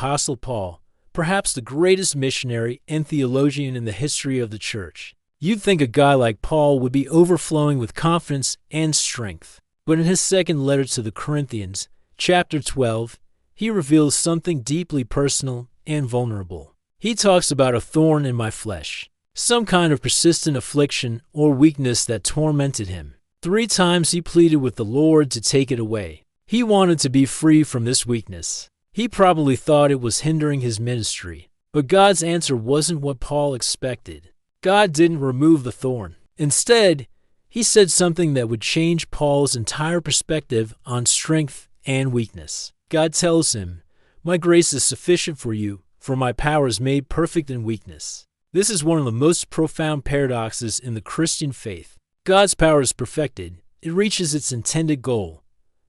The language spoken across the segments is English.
Apostle Paul, perhaps the greatest missionary and theologian in the history of the church. You'd think a guy like Paul would be overflowing with confidence and strength. But in his second letter to the Corinthians, chapter 12, he reveals something deeply personal and vulnerable. He talks about a thorn in my flesh, some kind of persistent affliction or weakness that tormented him. 3 times he pleaded with the Lord to take it away. He wanted to be free from this weakness. He probably thought it was hindering his ministry. But God's answer wasn't what Paul expected. God didn't remove the thorn. Instead, he said something that would change Paul's entire perspective on strength and weakness. God tells him, "My grace is sufficient for you, for my power is made perfect in weakness." This is one of the most profound paradoxes in the Christian faith. God's power is perfected. It reaches its intended goal,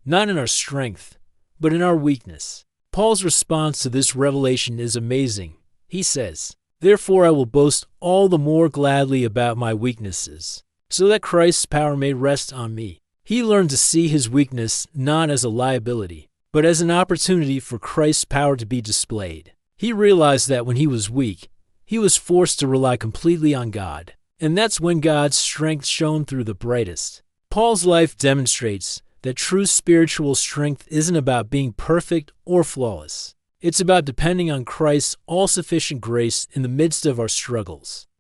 not in our strength, but in our weakness. Paul's response to this revelation is amazing. He says, "Therefore I will boast all the more gladly about my weaknesses, so that Christ's power may rest on me." He learned to see his weakness not as a liability, but as an opportunity for Christ's power to be displayed. He realized that when he was weak, he was forced to rely completely on God. And that's when God's strength shone through the brightest. Paul's life demonstrates that true spiritual strength isn't about being perfect or flawless. It's about depending on Christ's all-sufficient grace in the midst of our struggles.